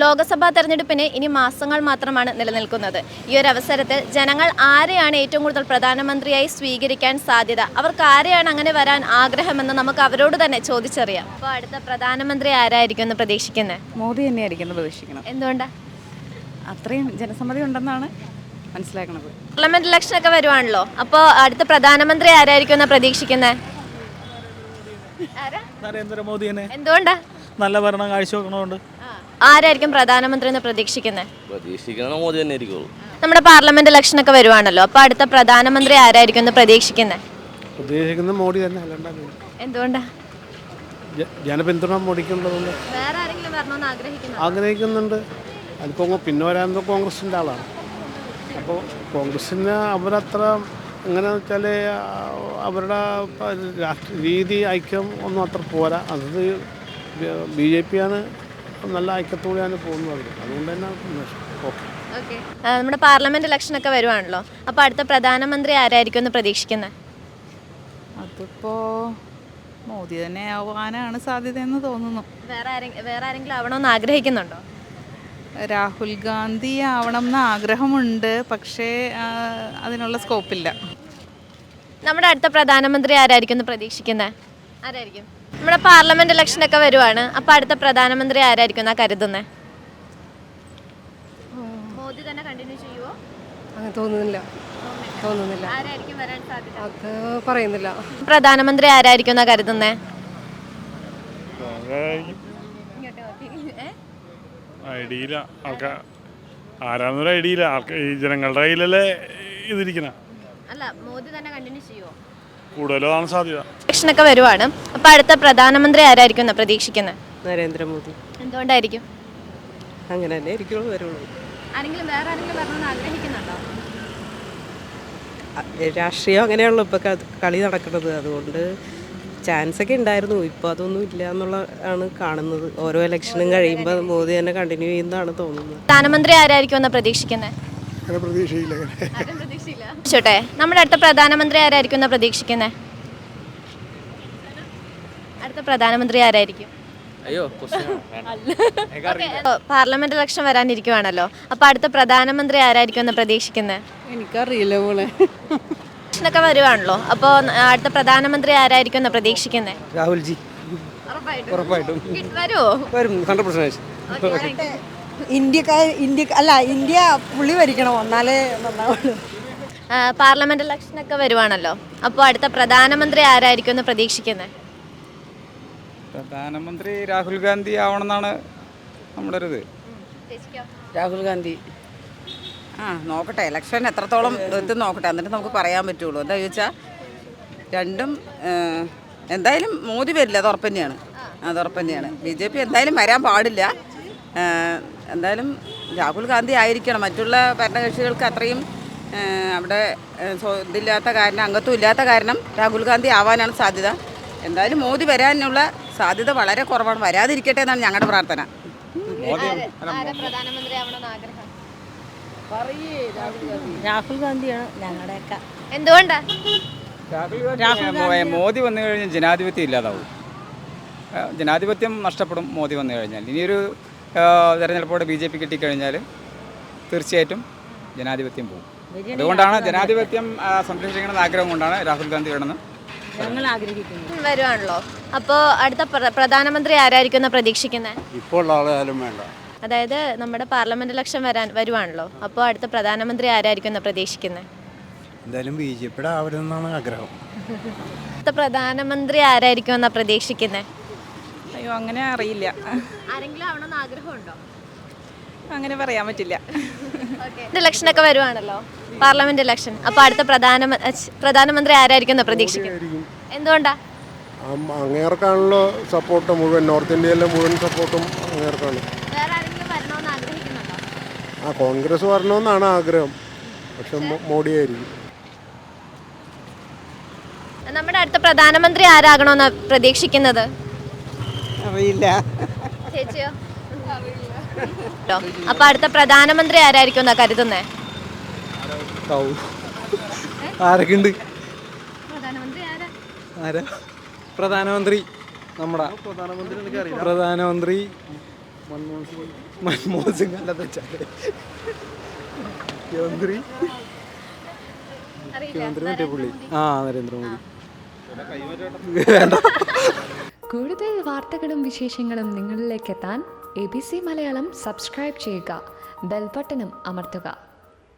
ലോക്സഭാ തെരഞ്ഞെടുപ്പിന് ഇനി മാസങ്ങൾ മാത്രമാണ് നിലനിൽക്കുന്നത്. ഈ ഒരു അവസരത്തിൽ ജനങ്ങൾ ആരെയാണ് ഏറ്റവും കൂടുതൽ പ്രധാനമന്ത്രിയായി സ്വീകരിക്കാൻ സാധ്യത, അവർക്ക് ആരെയാണ് അങ്ങനെ വരാൻ ആഗ്രഹമെന്ന് നമുക്ക് അവരോട് തന്നെ ചോദിച്ചറിയാം. അപ്പോൾ അടുത്ത പ്രധാനമന്ത്രി ആരായിരിക്കും എന്ന് പ്രതീക്ഷിക്കുന്നത്? മോദി തന്നെയായിരിക്കും പ്രതീക്ഷിക്കണം. എന്തുകൊണ്ടാണ്? അത്രയും ജനസമ്മതി ഉണ്ടെന്നാണ് മനസ്സിലാക്കുന്നത്. പാർലമെന്റ് ഇലക്ഷൻ ഒക്കെ വരുവാണല്ലോ, അപ്പോൾ അടുത്ത പ്രധാനമന്ത്രി ആരായിരിക്കും എന്ന് പ്രതീക്ഷിക്കുന്നത്? നരേന്ദ്രമോദി തന്നെ. എന്തുകൊണ്ടാ? നല്ല ഭരണം കാഴ്ചവെക്കണോണ്ട്. ആരായിരിക്കും പ്രധാനമന്ത്രി എന്ന് പ്രതീക്ഷിക്കുന്നത്? മോദി തന്നെ ആയിരിക്കും. നമ്മുടെ പാർലമെന്റ് ഇലക്ഷൻ ഒക്കെ വരുവാണല്ലോ, അപ്പോൾ അടുത്ത പ്രധാനമന്ത്രി ആരായിരിക്കും എന്ന് പ്രതീക്ഷിക്കുന്നത്? ഉദ്ദേശിക്കുന്നത് മോഡി തന്നെ. എന്തുകൊണ്ടാ? ജനപിന്തുണ മോഡിക്കുള്ളതുകൊണ്ട് വേറെ ആരെങ്കിലും വരണമെന്ന് ആഗ്രഹിക്കുന്നുണ്ട്. അതിപ്പോൾ പിന്നെ വരാൻ കോൺഗ്രസിൻ്റെ ആളാണ്. അപ്പോൾ കോൺഗ്രസിന് അവരത്ര എങ്ങനെയാണെന്ന് വെച്ചാൽ അവരുടെ രീതി ഐക്യം ഒന്നും അത്ര പോരാ. അത് BJP ആണ് നല്ല ഐക്യത്തോടെയാണ് പോകുന്നത്. അതുകൊണ്ട് തന്നെ ഓക്കെ. നമ്മുടെ പാർലമെന്റ് ഇലക്ഷൻ ഒക്കെ വരുവാണല്ലോ, അപ്പോൾ അടുത്ത പ്രധാനമന്ത്രി ആരായിരിക്കും എന്ന് പ്രതീക്ഷിക്കുന്നത്? അതിപ്പോൾ മോദി തന്നെ ആവാനാണ് സാധ്യതയെന്ന് തോന്നുന്നു. വേറെ ആരെങ്കിലും ആവണമെന്ന് ആഗ്രഹിക്കുന്നുണ്ടോ? രാഹുൽ ഗാന്ധി ആവണം എന്ന് ആഗ്രഹമുണ്ട്, പക്ഷേ അതിനുള്ള സ്കോപ്പില്ല. നമ്മുടെ അടുത്ത പ്രധാനമന്ത്രി ആരായിരിക്കും എന്ന് പ്രതീക്ഷിക്കുന്നത്? ആരായിരിക്കും? നമ്മുടെ പാർലമെന്റ് ഇലക്ഷൻ ഒക്കെ വരുവാണ്, അപ്പോൾ അടുത്ത പ്രധാനമന്ത്രി ആരായിരിക്കും എന്നാ കരുതുന്നത്? മോദി തന്നെ കണ്ടിന്യൂ ചെയ്യുമോ? അങ്ങനെ തോന്നുന്നില്ല. ആരായിരിക്കും വരാൻ സാധ്യത? അത് പറയുന്നില്ല. പ്രധാനമന്ത്രി ആരായിരിക്കും എന്നാ കരുതുന്നത്? ഐഡിയയില്ല. ആരാന്നൊരു ഐഡിയയില്ല. ഈ ജനങ്ങളുടെ കയ്യിലല്ലേ ഇതിരിക്കണ. അല്ല, മോദി തന്നെ കണ്ടിന്യൂ ചെയ്യുമോ? കൂടുതലും ആണ് സാധ്യത. ഇലക്ഷൻ ഒക്കെ വരുവാണ്, അപ്പോൾ അടുത്ത പ്രധാനമന്ത്രി ആരായിരിക്കും എന്ന് പ്രതീക്ഷിക്കുന്നത്? നരേന്ദ്രമോദി. എന്തുകൊണ്ടായിരിക്കും? അങ്ങനെ തന്നെ വരുള്ളൂ. വേറെ ആരെങ്കിലും വരണമെന്ന് ആഗ്രഹിക്കുന്നുണ്ടോ? രാഷ്ട്രീയം അങ്ങനെയാണല്ലോ ഇപ്പോൾ കളി നടക്കുന്നത്. അതുകൊണ്ട് ചാൻസ് ഒക്കെ ഉണ്ടായിരുന്നു. ഇപ്പോൾ അതൊന്നും ഇല്ല എന്നുള്ള ആണ് കാണുന്നത്. ഓരോ ഇലക്ഷനും കഴിയുമ്പോൾ മോദി തന്നെ കണ്ടിന്യൂ ചെയ്യുന്നതാണ് തോന്നുന്നത്. പ്രധാനമന്ത്രി ആരായിരിക്കും എന്ന് പ്രതീക്ഷിക്കുന്നത്? ചോട്ടെ, നമ്മുടെ അടുത്ത പ്രധാനമന്ത്രി ആരായിരിക്കും എന്ന് പ്രതീക്ഷിക്കുന്നത്? അടുത്ത പ്രധാനമന്ത്രി ആരായിരിക്കും? പാർലമെന്റ് ഇലക്ഷൻ വരാനിരിക്കുവാണല്ലോ, അപ്പൊ അടുത്ത പ്രധാനമന്ത്രി ആരായിരിക്കും എന്ന് പ്രതീക്ഷിക്കുന്നത്? എനിക്കറിയില്ല മോളെ. ഇലക്ഷനൊക്കെ വരുവാണല്ലോ, അപ്പോൾ അടുത്ത പ്രധാനമന്ത്രി ആരായിരിക്കും എന്ന് പ്രതീക്ഷിക്കുന്നത്? രാഹുൽജി. ഉറപ്പായിട്ടും വരുമോ? വരും. 100%. ഇന്ത്യ പുള്ളി ഭരിക്കണം, എന്നാലേ നന്നാവുള്ളൂ. പാർലമെന്റ് ഇലക്ഷനൊക്കെ വരുവാണല്ലോ, അപ്പോൾ അടുത്ത പ്രധാനമന്ത്രി ആരായിരിക്കും എന്ന് പ്രതീക്ഷിക്കുന്നത്? പ്രധാനമന്ത്രി രാഹുൽ ഗാന്ധി ആവണമെന്നാണ് നമ്മുടെ ഒരു ഇത്. രാഹുൽ ഗാന്ധി. നോക്കട്ടെ, ഇലക്ഷൻ എത്രത്തോളം എത്തും നോക്കട്ടെ, എന്നിട്ട് നമുക്ക് പറയാൻ പറ്റുള്ളൂ. എന്താ ചോദിച്ചാൽ രണ്ടും എന്തായാലും മോദി വരില്ല, അത് ഉറപ്പ് തന്നെയാണ്. BJP എന്തായാലും വരാൻ പാടില്ല. എന്തായാലും രാഹുൽ ഗാന്ധി ആയിരിക്കണം. മറ്റുള്ള ഭരണകക്ഷികൾക്ക് അത്രയും അവിടെ ഇതില്ലാത്ത കാരണം, അംഗത്വം ഇല്ലാത്ത കാരണം രാഹുൽ ഗാന്ധി ആവാനാണ് സാധ്യത. എന്തായാലും മോദി വരാനുള്ള സാധ്യത വളരെ കുറവാണ്. വരാതിരിക്കട്ടെ എന്നാണ് ഞങ്ങളുടെ പ്രാർത്ഥന. രാഹുൽ ഗാന്ധിയാണ് ഞങ്ങളുടെയൊക്കെ. എന്തുകൊണ്ടാ? മോദി വന്നു കഴിഞ്ഞാൽ ജനാധിപത്യം ഇല്ലാതാവും. ജനാധിപത്യം നഷ്ടപ്പെടും മോദി വന്നു കഴിഞ്ഞാൽ. ഇനിയൊരു തെരഞ്ഞെടുപ്പോടെ BJP കിട്ടിക്കഴിഞ്ഞാൽ തീർച്ചയായിട്ടും ജനാധിപത്യം പോകും. അതുകൊണ്ടാണ് ജനാധിപത്യം സംരക്ഷിക്കണമെന്ന ആഗ്രഹം കൊണ്ടാണ് രാഹുൽ ഗാന്ധി വേണമെന്ന് ഞങ്ങൾ ആഗ്രഹിക്കുന്നു. വരുവാണല്ലോ, അപ്പോൾ അടുത്ത പ്രധാനമന്ത്രി ആരായിരിക്കും എന്ന് പ്രതീക്ഷിക്കുന്നത്? ഇപ്പോൾ ആളായാലും വേണ്ട. അതായത് നമ്മുടെ പാർലമെന്റ് ഇലക്ഷൻ വരുവാണല്ലോ, അപ്പോൾ അടുത്ത പ്രധാനമന്ത്രി ആരായിരിക്കും എന്ന് പ്രതീക്ഷിക്കുന്നത്? എന്തായാലും BJPയുടെ ആവരുമെന്നാണ് ആഗ്രഹം. അടുത്ത പ്രധാനമന്ത്രി ആരായിരിക്കും എന്നാ പ്രതീക്ഷിക്കുന്നത്? അയ്യോ, അങ്ങനെ അറിയില്ല. ആരെങ്കിലും ആവണമെന്ന് ആഗ്രഹമുണ്ടോ? അങ്ങനെ പറയാൻ പറ്റില്ല. ഇലക്ഷനൊക്കെ വരുവാണല്ലോ, പാർലമെന്റ് ഇലക്ഷൻ, അപ്പോൾ അടുത്ത പ്രധാനമന്ത്രി ആരായിരിക്കും എന്ന് പ്രതീക്ഷിക്കുന്നത്? എന്തുകൊണ്ടാ? അങ്ങേർക്കാണല്ലോ സപ്പോർട്ട് മുഴുവൻ, നോർത്ത് ഇന്ത്യയിലെ മുഴുവൻ സപ്പോർട്ടും അങ്ങേർക്കാണ്. വേറെ ആരെങ്കിലും വരണമെന്ന് ആഗ്രഹിക്കുന്നുണ്ടോ? കോൺഗ്രസ് വരണമെന്നാണ് ആഗ്രഹം, പക്ഷെ മോഡിയായിരിക്കും. നമ്മുടെ അടുത്ത പ്രധാനമന്ത്രി ആരാകണമെന്ന് പ്രതീക്ഷിക്കുന്നത്? അറിയില്ല. ചേച്ചിയോ? അപ്പൊ അടുത്ത പ്രധാനമന്ത്രി ആരായിരിക്കും എന്നാ കരുതുന്നേ? ആരൊക്കെ ഉണ്ട്? പ്രധാനമന്ത്രി നമ്മുടെ പ്രധാനമന്ത്രി മൻമോഹൻ സിംഗ് അല്ലെന്ന് വെച്ചാൽ മുഖ്യമന്ത്രി മറ്റേ പുള്ളി നരേന്ദ്രമോദി. കൂടുതൽ വാർത്തകളും വിശേഷങ്ങളും നിങ്ങളിലേക്ക് എത്താൻ ABC മലയാളം സബ്സ്ക്രൈബ് ചെയ്യുക, ബെൽ ബട്ടണും അമർത്തുക.